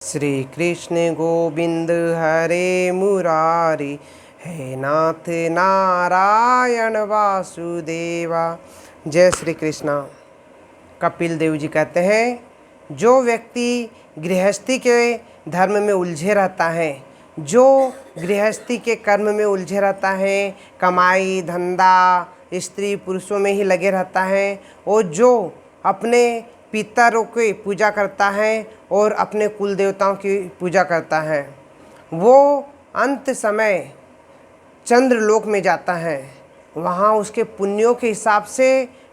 श्री कृष्ण गोविंद हरे मुरारी, हे नाथ नारायण वासुदेवा। जय श्री कृष्ण। कपिल देव जी कहते हैं, जो व्यक्ति गृहस्थी के धर्म में उलझे रहता है, जो गृहस्थी के कर्म में उलझे रहता है, कमाई धंधा स्त्री पुरुषों में ही लगे रहता है, और जो अपने पितरों की पूजा करता है और अपने कुल देवताओं की पूजा करता है, वो अंत समय चंद्रलोक में जाता है। वहाँ उसके पुण्यों के हिसाब से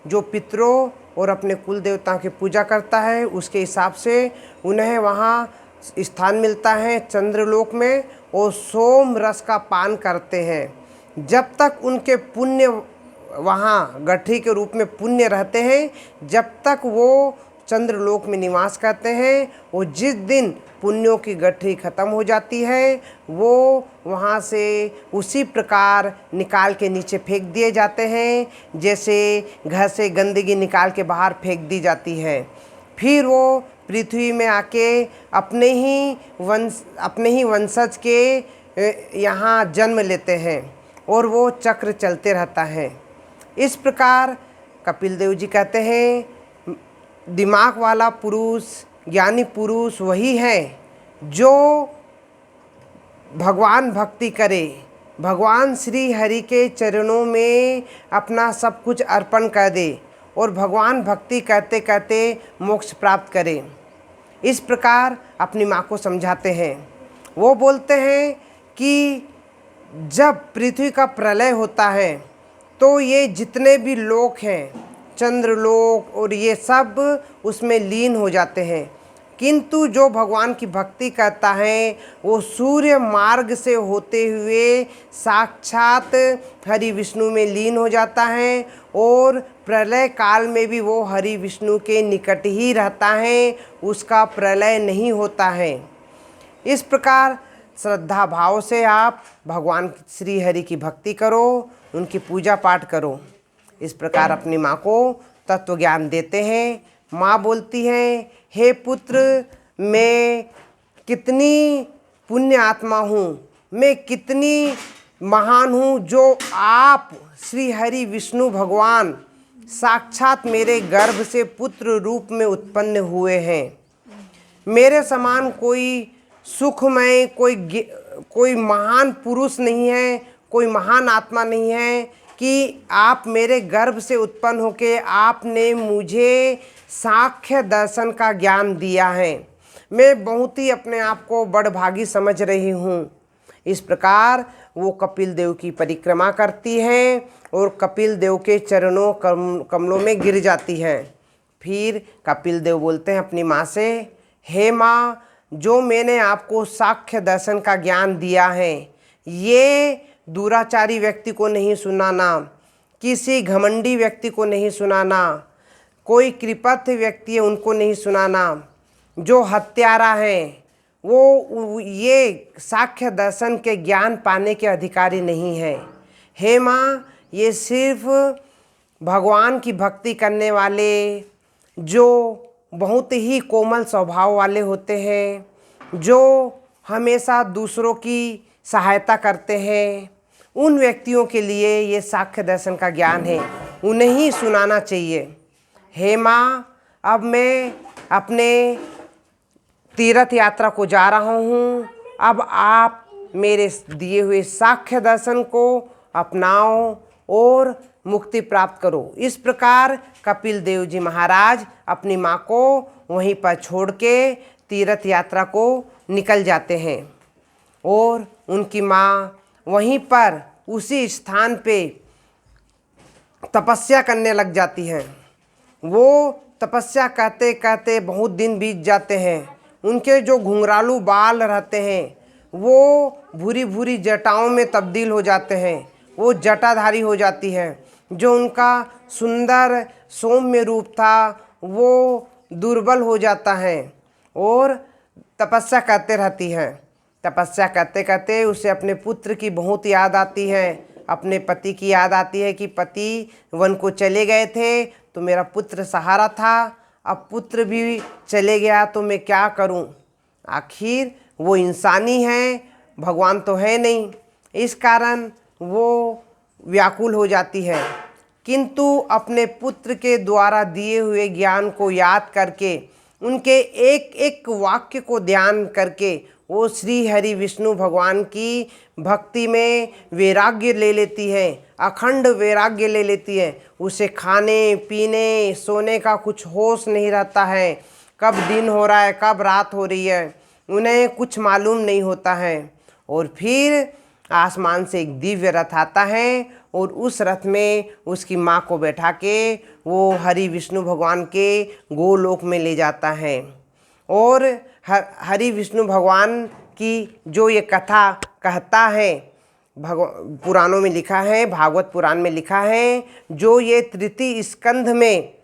जो पितरों और अपने कुल देवताओं की पूजा करता है, उसके हिसाब से उन्हें वहाँ स्थान मिलता है चंद्रलोक में, और सोम रस का पान करते हैं। जब तक उनके पुण्य वहाँ गठरी के रूप में पुण्य रहते हैं, जब तक वो चंद्रलोक में निवास करते हैं। और जिस दिन पुण्यों की गठरी खत्म हो जाती है, वो वहाँ से उसी प्रकार निकाल के नीचे फेंक दिए जाते हैं, जैसे घर से गंदगी निकाल के बाहर फेंक दी जाती है। फिर वो पृथ्वी में आके अपने ही वंशज के यहाँ जन्म लेते हैं, और वो चक्र चलते रहता है। इस प्रकार कपिल देव जी कहते हैं, दिमाग वाला पुरुष, ज्ञानी पुरुष वही है जो भगवान भक्ति करे, भगवान श्री हरि के चरणों में अपना सब कुछ अर्पण कर दे, और भगवान भक्ति करते करते मोक्ष प्राप्त करे। इस प्रकार अपनी माँ को समझाते हैं। वो बोलते हैं कि जब पृथ्वी का प्रलय होता है, तो ये जितने भी लोक हैं, चंद्रलोक और ये सब उसमें लीन हो जाते हैं। किंतु जो भगवान की भक्ति करता है, वो सूर्य मार्ग से होते हुए साक्षात हरि विष्णु में लीन हो जाता है, और प्रलय काल में भी वो हरि विष्णु के निकट ही रहता है, उसका प्रलय नहीं होता है। इस प्रकार श्रद्धा भाव से आप भगवान श्री हरि की भक्ति करो, उनकी पूजा पाठ करो। इस प्रकार अपनी माँ को तत्व ज्ञान देते हैं। माँ बोलती है, हे पुत्र, मैं कितनी पुण्य आत्मा हूँ, मैं कितनी महान हूँ, जो आप श्री हरि विष्णु भगवान साक्षात मेरे गर्भ से पुत्र रूप में उत्पन्न हुए हैं। मेरे समान कोई सुखमय, कोई महान पुरुष नहीं है, कोई महान आत्मा नहीं है कि आप मेरे गर्भ से उत्पन्न होके आपने मुझे सांख्य दर्शन का ज्ञान दिया है। मैं बहुत ही अपने आप को बड़भागी समझ रही हूँ। इस प्रकार वो कपिल देव की परिक्रमा करती है और कपिल देव के चरणों कमलों में गिर जाती है। फिर कपिल देव बोलते हैं अपनी माँ से, हे माँ, जो मैंने आपको सांख्य दर्शन का ज्ञान दिया है, ये दुराचारी व्यक्ति को नहीं सुनाना, किसी घमंडी व्यक्ति को नहीं सुनाना, कोई कृपथ व्यक्ति है उनको नहीं सुनाना, जो हत्यारा है वो ये सांख्य दर्शन के ज्ञान पाने के अधिकारी नहीं है। हे माँ, ये सिर्फ भगवान की भक्ति करने वाले, जो बहुत ही कोमल स्वभाव वाले होते हैं, जो हमेशा दूसरों की सहायता करते हैं, उन व्यक्तियों के लिए ये सांख्य दर्शन का ज्ञान है, उन्हें ही सुनाना चाहिए। हे माँ, अब मैं अपने तीर्थ यात्रा को जा रहा हूँ, अब आप मेरे दिए हुए सांख्य दर्शन को अपनाओ और मुक्ति प्राप्त करो। इस प्रकार कपिल देव जी महाराज अपनी माँ को वहीं पर छोड़ के तीर्थ यात्रा को निकल जाते हैं, और उनकी माँ वहीं पर उसी स्थान पे तपस्या करने लग जाती हैं। वो तपस्या करते करते बहुत दिन बीत जाते हैं। उनके जो घुंघरालू बाल रहते हैं, वो भूरी भूरी जटाओं में तब्दील हो जाते हैं, वो जटाधारी हो जाती है। जो उनका सुंदर सौम्य रूप था, वो दुर्बल हो जाता है, और तपस्या करते रहती है। तपस्या करते करते उसे अपने पुत्र की बहुत याद आती है, अपने पति की याद आती है कि पति वन को चले गए थे तो मेरा पुत्र सहारा था, अब पुत्र भी चले गया तो मैं क्या करूं। आखिर वो इंसानी है, भगवान तो है नहीं, इस कारण वो व्याकुल हो जाती है। किंतु अपने पुत्र के द्वारा दिए हुए ज्ञान को याद करके, उनके एक एक वाक्य को ध्यान करके वो श्री हरि विष्णु भगवान की भक्ति में वैराग्य ले लेती है, अखंड वैराग्य ले लेती है। उसे खाने पीने सोने का कुछ होश नहीं रहता है, कब दिन हो रहा है कब रात हो रही है उन्हें कुछ मालूम नहीं होता है। और फिर आसमान से एक दिव्य रथ आता है और उस रथ में उसकी माँ को बैठा के वो हरि विष्णु भगवान के गोलोक में ले जाता है। और हरि विष्णु भगवान की जो ये कथा कहता है, पुराणों में लिखा है, भागवत पुराण में लिखा है, जो ये तृतीय स्कंध में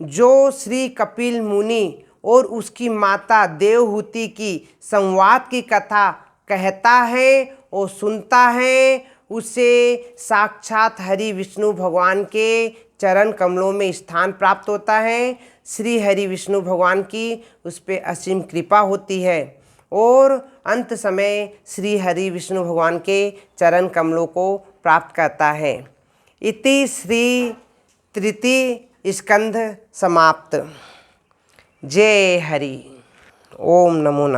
जो श्री कपिल मुनि और उसकी माता देवहूति की संवाद की कथा कहता है और सुनता है, उसे साक्षात हरि विष्णु भगवान के चरण कमलों में स्थान प्राप्त होता है। श्री हरि विष्णु भगवान की उस पर असीम कृपा होती है और अंत समय श्री हरि विष्णु भगवान के चरण कमलों को प्राप्त करता है। इति श्री तृतीय स्कंध समाप्त। जय हरि। ओम नमो नारायण।